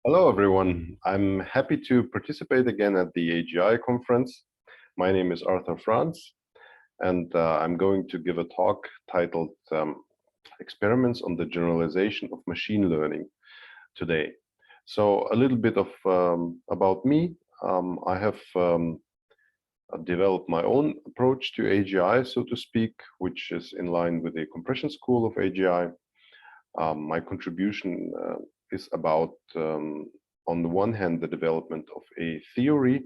Hello, everyone. I'm happy to participate again at the AGI Conference. My name is Arthur Franz, and I'm going to give a talk titled Experiments on the Generalization of Machine Learning today. So a little bit of about me. I have developed my own approach to AGI, so to speak, which is in line with the compression school of AGI. My contribution is about, on the one hand, the development of a theory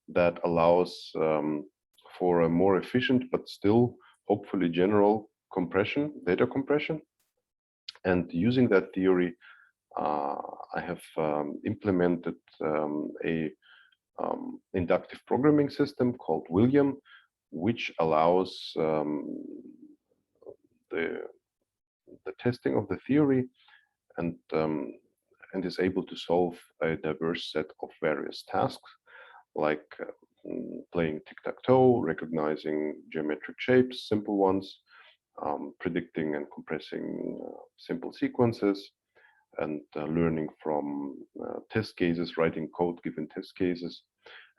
that allows for a more efficient but still hopefully general compression, data compression. And using that theory, I have implemented a inductive programming system called William, which allows the testing of the theory and is able to solve a diverse set of various tasks, like playing tic-tac-toe, recognizing geometric shapes, simple ones, predicting and compressing simple sequences, and learning from test cases, writing code given test cases.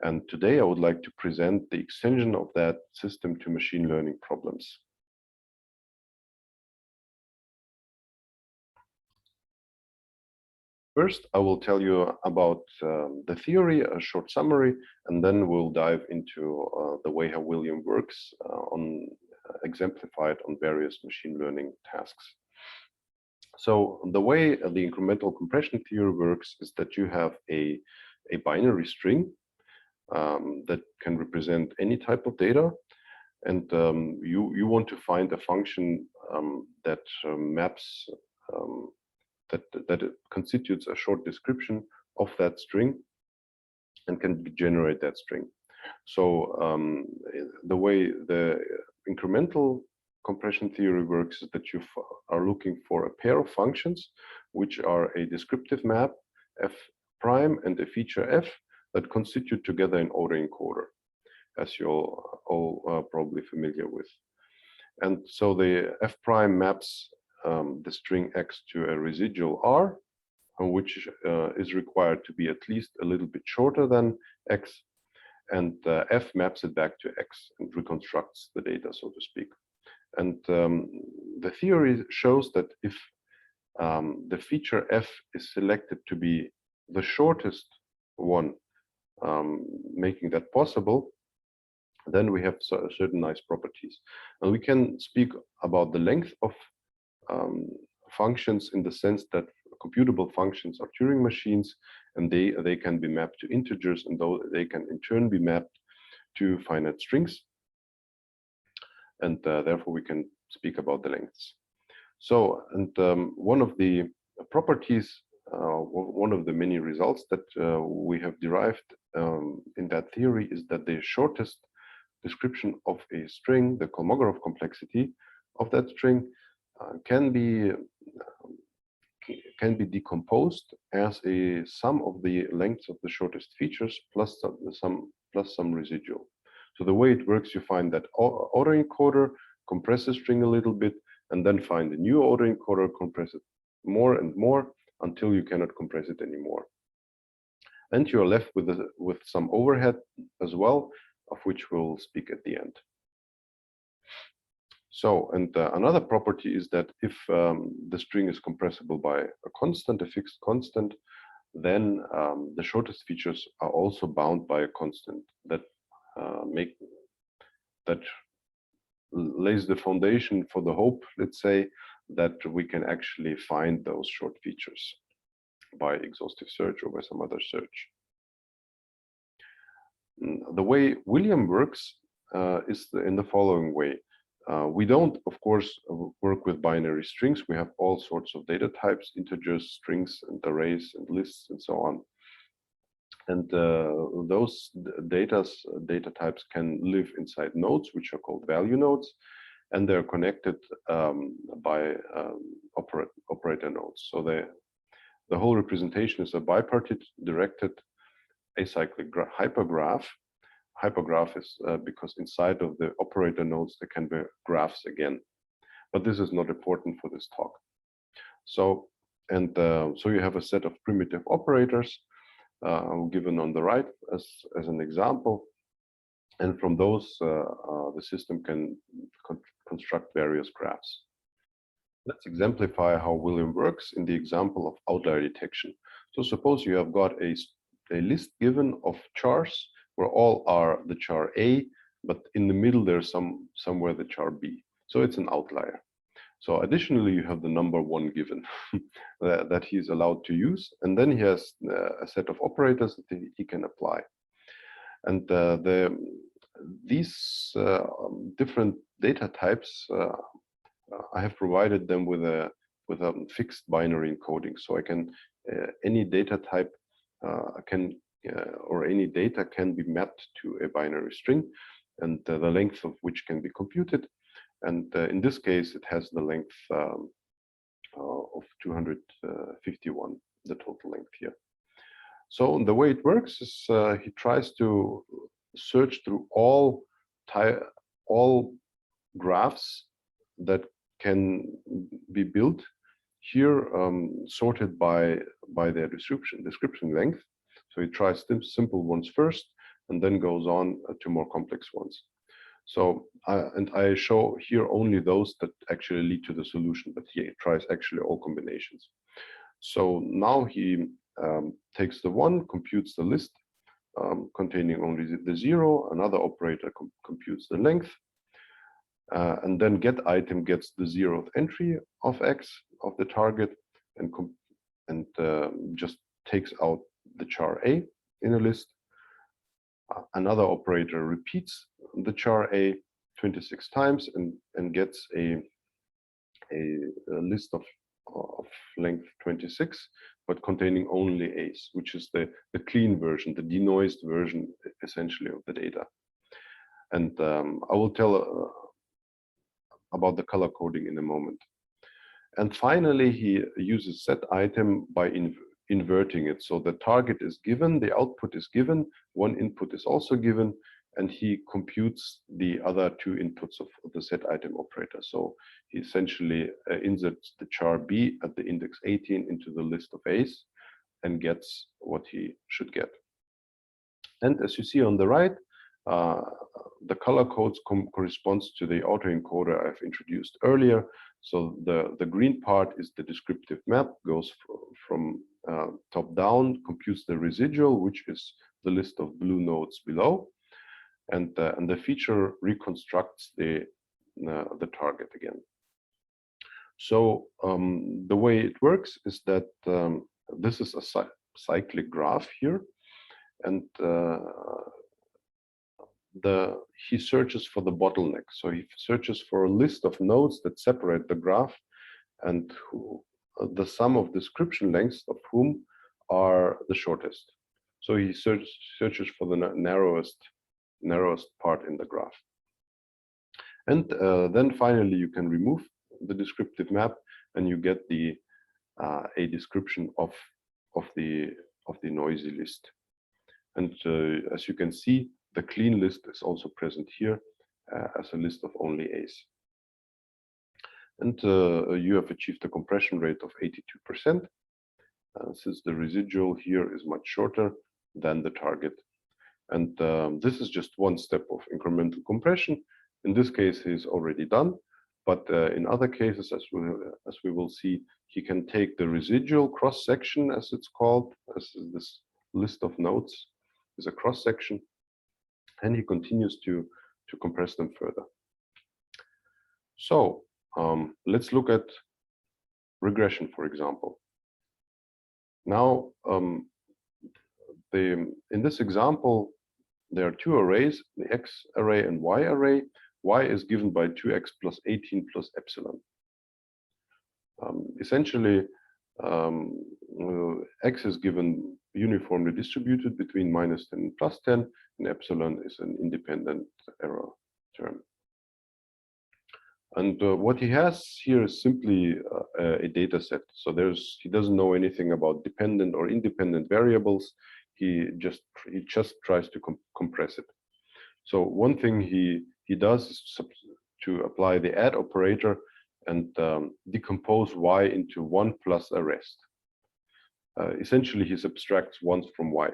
And today I would like to present the extension of that system to machine learning problems. First, I will tell you about the theory, a short summary, and then we'll dive into the way how William works exemplified on various machine learning tasks. So the way the incremental compression theory works is that you have a binary string that can represent any type of data, and you want to find a function that maps that it constitutes a short description of that string and can generate that string. So the way the incremental compression theory works is that you are looking for a pair of functions which are a descriptive map f prime and a feature f that constitute together an autoencoder, as you're all probably familiar with. And so the f prime maps the string x to a residual r, which is required to be at least a little bit shorter than x, and f maps it back to x and reconstructs the data, so to speak. And the theory shows that if the feature f is selected to be the shortest one, making that possible, then we have certain nice properties. And we can speak about the length of functions in the sense that computable functions are Turing machines, and they can be mapped to integers, and though they can in turn be mapped to finite strings, and therefore we can speak about the lengths. So, and one of the properties, one of the many results that we have derived in that theory is that the shortest description of a string, the Kolmogorov complexity of that string, can be decomposed as a sum of the lengths of the shortest features plus some residual. So the way it works, you find that autoencoder, compress the string a little bit, and then find a new autoencoder, compress it more and more until you cannot compress it anymore. And you're left with some overhead as well, of which we'll speak at the end. So, and another property is that if the string is compressible by a constant, a fixed constant, then the shortest features are also bound by a constant that lays the foundation for the hope, let's say, that we can actually find those short features by exhaustive search or by some other search. The way William works is in the following way. We don't, of course, work with binary strings. We have all sorts of data types, integers, strings, and arrays, and lists, and so on. And those data types can live inside nodes, which are called value nodes, and they're connected by operator nodes. So the whole representation is a bipartite directed acyclic hypergraph. Hypergraph is because inside of the operator nodes there can be graphs again, but this is not important for this talk. So And so you have a set of primitive operators given on the right as an example. And from those, the system can construct various graphs. Let's exemplify how William works in the example of outlier detection. So suppose you have got a list given of chars where all are the char A, but in the middle there's somewhere the char B. So it's an outlier. So additionally, you have the number 1 given that he's allowed to use, and then he has a set of operators that he can apply. And these different data types, I have provided them with a fixed binary encoding. So I can any data type or any data can be mapped to a binary string, and the length of which can be computed. And in this case, it has the length of 251, the total length here. So the way it works is he tries to search through all graphs that can be built here, sorted by their description length. So he tries simple ones first, and then goes on to more complex ones. So, and I show here only those that actually lead to the solution, but he tries actually all combinations. So now he takes the 1, computes the list containing only the 0. Another operator computes the length, and then get item gets the 0th entry of X of the target, and just takes out the char A in a list. Another operator repeats the char A 26 times and gets a list of length 26, but containing only A's, which is the clean version, the denoised version, essentially, of the data. And I will tell about the color coding in a moment. And finally, he uses set item by inverting it. So the target is given, the output is given, 1 input is also given, and he computes the other 2 inputs of the set item operator. So he essentially inserts the char B at the index 18 into the list of A's and gets what he should get. And as you see on the right, the color codes corresponds to the autoencoder I've introduced earlier. So the green part is the descriptive map, goes from top down, computes the residual, which is the list of blue nodes below, and the feature reconstructs the target again. So the way it works is that this is a cyclic graph here, and he searches for the bottleneck. So he searches for a list of nodes that separate the graph, and the sum of description lengths of whom are the shortest. So he searches for the narrowest part in the graph. And then finally you can remove the descriptive map, and you get a description of the noisy list. And as you can see, the clean list is also present here as a list of only A's. And you have achieved a compression rate of 82%, since the residual here is much shorter than the target. And this is just one step of incremental compression. In this case, he's already done. But in other cases, as we will see, he can take the residual cross-section, as it's called, as this list of nodes is a cross-section, and he continues to compress them further. So let's look at regression, for example. Now, in this example, there are 2 arrays, the X array and Y array. Y is given by 2x plus 18 plus epsilon. Essentially, X is given uniformly distributed between -10 and +10, and epsilon is an independent error term. And what he has here is simply a data set. So he doesn't know anything about dependent or independent variables. He just tries to compress it. So one thing he does is to apply the add operator and decompose y into 1 plus a rest. Essentially, he subtracts ones from y.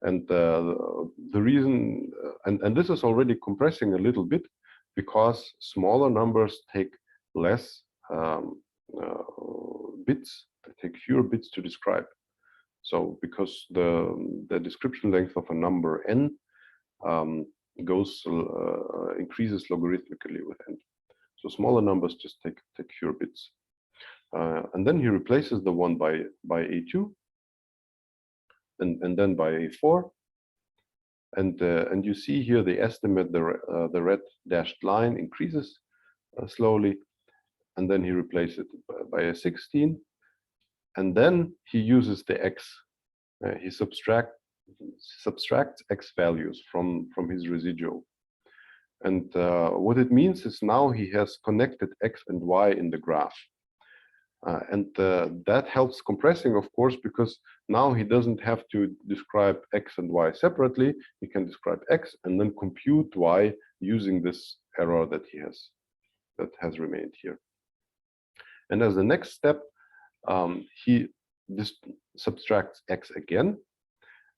And the reason, and this is already compressing a little bit, because smaller numbers take less bits, they take fewer bits to describe. So because the description length of a number n increases logarithmically with n. So smaller numbers just take fewer bits. And then he replaces the 1 by a2, and then by a4. And you see here the estimate, the red dashed line increases slowly, and then he replaces it by a 16, and then he uses the x. He subtracts x values from his residual. And what it means is now he has connected x and y in the graph. And that helps compressing, of course, because now he doesn't have to describe x and y separately. He can describe x and then compute y using this error that has remained here. And as the next step, he subtracts x again.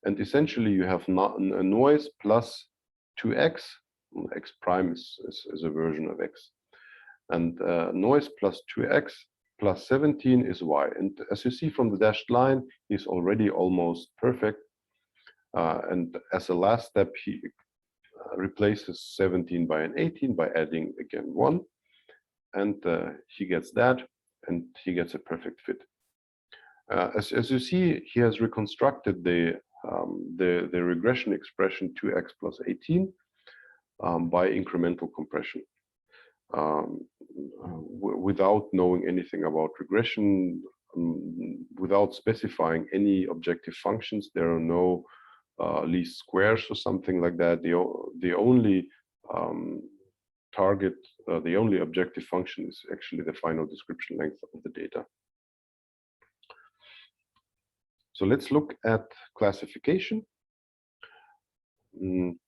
And essentially, you have a noise plus 2x. X prime is a version of x. And noise plus 2x plus 17 is y. And as you see from the dashed line, he's already almost perfect. And as a last step, he replaces 17 by an 18 by adding again 1. And he gets that, and he gets a perfect fit. As you see, he has reconstructed the regression expression 2x plus 18 by incremental compression. Without knowing anything about regression, without specifying any objective functions, there are no least squares or something like that. The only target, the only objective function is actually the final description length of the data. So let's look at classification.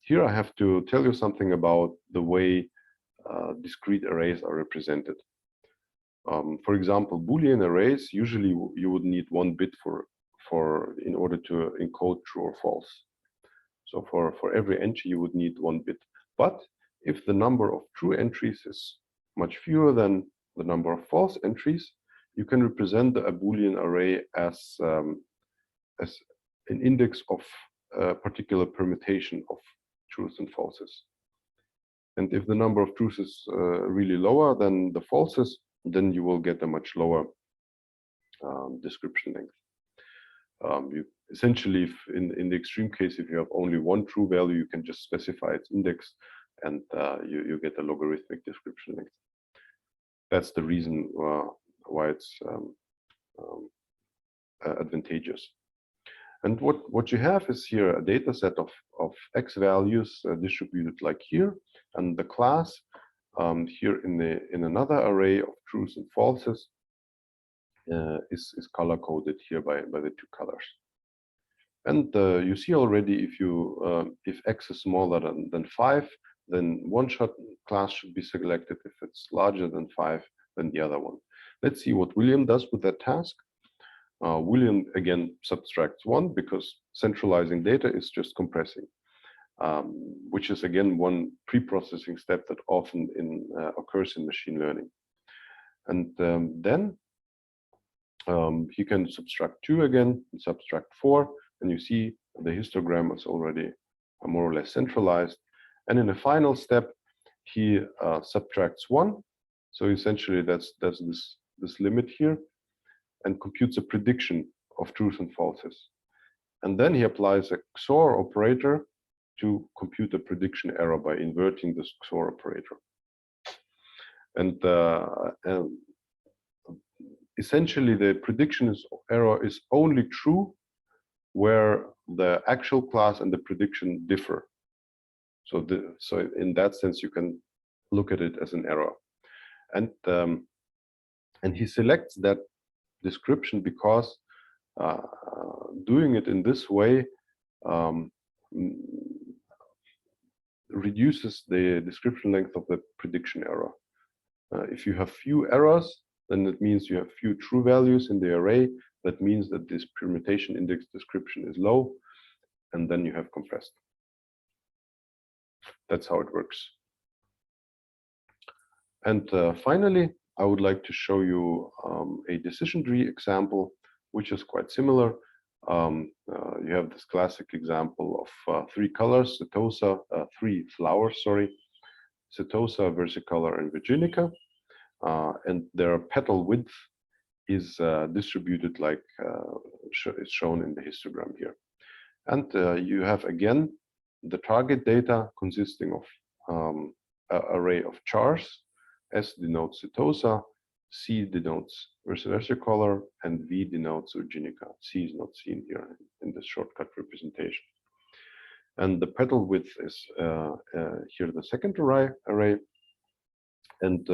Here I have to tell you something about the way discrete arrays are represented. For example, Boolean arrays, usually you would need 1 bit in order to encode true or false. So for every entry, you would need 1 bit. But if the number of true entries is much fewer than the number of false entries, you can represent a Boolean array as an index of a particular permutation of truths and falses. And if the number of truths is really lower than the falses, then you will get a much lower description length. Essentially, if in the extreme case, if you have only 1 true value, you can just specify its index, and you get a logarithmic description length. That's the reason why it's advantageous. And what you have is here a data set of x values distributed like here, and the class here in another array of truths and falses is color coded here by the 2 colors. And you see already if x is smaller than 5, then one class should be selected. If it's larger than 5, then the other one. Let's see what William does with that task. William again subtracts 1 because centralizing data is just compressing, which is again one pre-processing step that often occurs in machine learning. And then he can subtract 2 again, and subtract 4, and you see the histogram is already more or less centralized. And in the final step, he subtracts 1. So essentially, that's this limit here, and computes a prediction of truths and falses. And then he applies a XOR operator to compute the prediction error by inverting this XOR operator. And essentially, the prediction error is only true where the actual class and the prediction differ. So in that sense, you can look at it as an error. And he selects that description because doing it in this way reduces the description length of the prediction error. If you have few errors, then it means you have few true values in the array. That means that this permutation index description is low, and then you have compressed. That's how it works. And finally, I would like to show you a decision tree example, which is quite similar. You have this classic example of three colors, setosa, three flowers, sorry, setosa, versicolor, and virginica. And their petal width is distributed like is shown in the histogram here. And you have again the target data consisting of an array of chars. S denotes setosa, C denotes versicolor, and V denotes virginica. C is not seen here in this shortcut representation. And the petal width is here the second array. And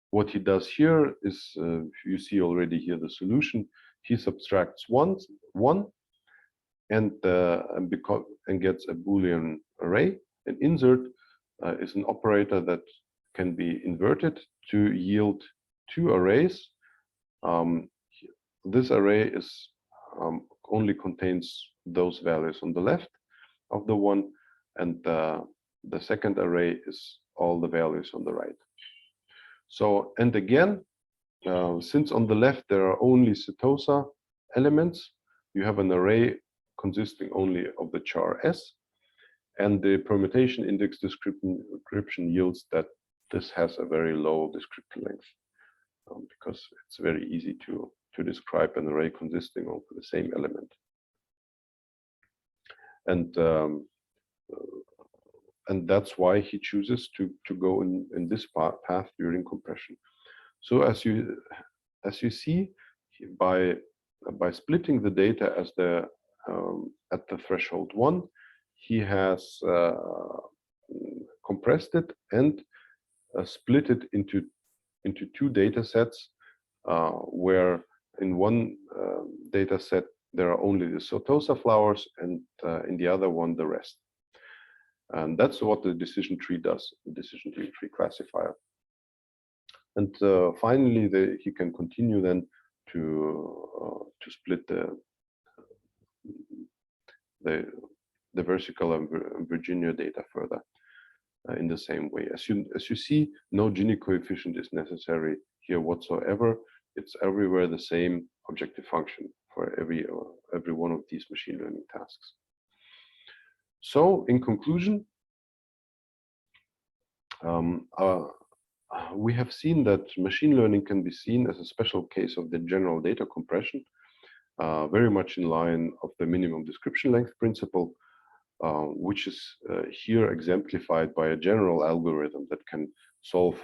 what he does here is, you see already here the solution. He subtracts one and gets a Boolean array. An insert is an operator that can be inverted to yield two arrays. This array is only contains those values on the left of the one, and the second array is all the values on the right. So, and again, since on the left there are only setosa elements, you have an array consisting only of the char S, and the permutation index description yields that this has a very low descriptor length, because it's very easy to describe an array consisting of the same element. And that's why he chooses to go in this path during compression. So as you see, by splitting the data as the at the threshold 1, he has compressed it and split it into two data sets, where in one data set there are only the setosa flowers, and in the other one the rest. And that's what the decision tree does, the decision tree classifier. And finally, he can continue then to split the versicolor and Virginia data further in the same way. As you see, no Gini coefficient is necessary here whatsoever. It's everywhere the same objective function for every one of these machine learning tasks. So, in conclusion, we have seen that machine learning can be seen as a special case of the general data compression, very much in line of the minimum description length principle, which is here exemplified by a general algorithm that can solve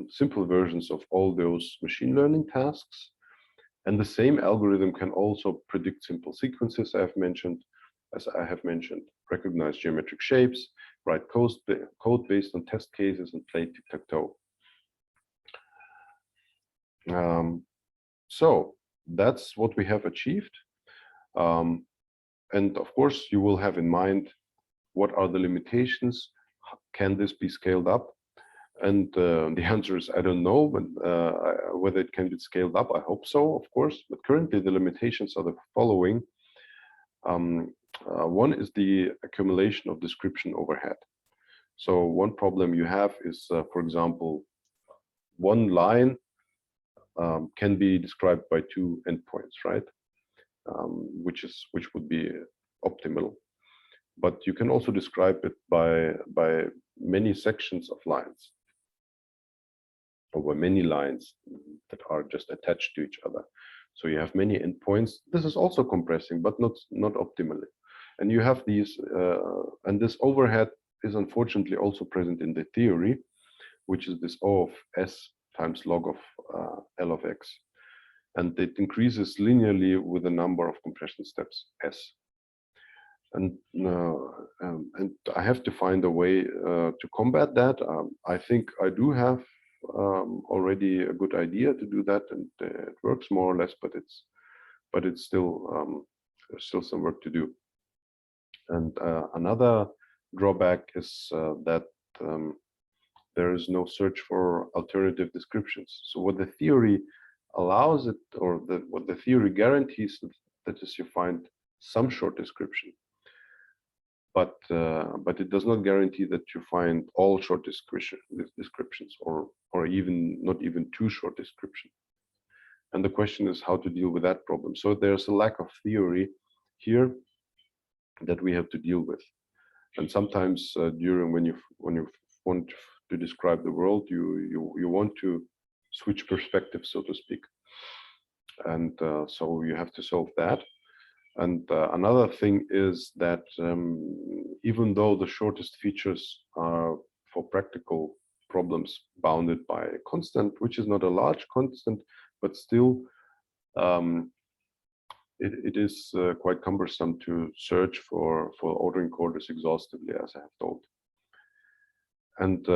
simple versions of all those machine learning tasks. And the same algorithm can also predict simple sequences, as I have mentioned, recognize geometric shapes, write code based on test cases, and play tic-tac-toe. So that's what we have achieved. And of course, you will have in mind what are the limitations. Can this be scaled up? And the answer is I don't know, but whether it can be scaled up, I hope so, of course. But currently, the limitations are the following. One is the accumulation of description overhead. So one problem you have is, for example, one line can be described by two endpoints, right? Which would be optimal. But you can also describe it by many sections of lines, or by many lines that are just attached to each other. So you have many endpoints. This is also compressing, but not optimally. And you have these, and this overhead is unfortunately also present in the theory, which is this O of S times log of L of X. And it increases linearly with the number of compression steps S. And I have to find a way to combat that. I think I do have already a good idea to do that, and it works more or less, but it's still there's still some work to do. And another drawback is that there is no search for alternative descriptions. So what the theory allows it, or what the theory guarantees, that is, you find some short description, but it does not guarantee that you find all short descriptions, or even not even two short descriptions. And the question is how to deal with that problem. So there's a lack of theory here that we have to deal with. And sometimes during when you want to describe the world, you want to switch perspective, so to speak. And so you have to solve that. And another thing is that even though the shortest features are for practical problems bounded by a constant, which is not a large constant, but still it is quite cumbersome to search for autoencoders exhaustively, as I have told. And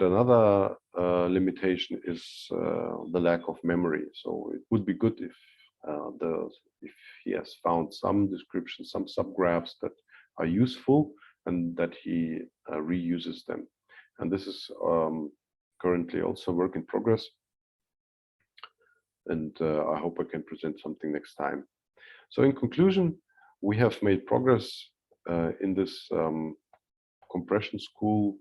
another limitation is the lack of memory. So it would be good if he has found some descriptions, some subgraphs that are useful, and that he reuses them. And this is currently also work in progress. And I hope I can present something next time. So in conclusion, we have made progress in this compression school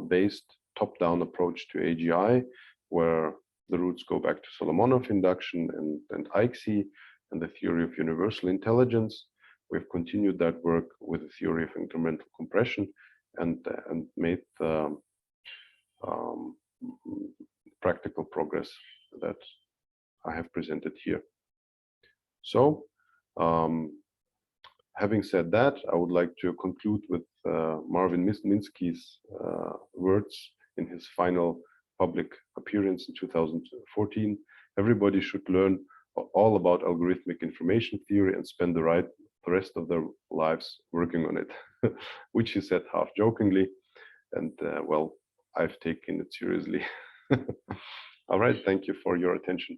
based top-down approach to AGI, where the roots go back to Solomonov induction and AIXI and the theory of universal intelligence. We've continued that work with the theory of incremental compression and made practical progress that I have presented here. So, having said that, I would like to conclude with Marvin Minsky's words in his final public appearance in 2014. Everybody should learn all about algorithmic information theory and spend the rest of their lives working on it, which he said half jokingly. And well, I've taken it seriously. All right, thank you for your attention.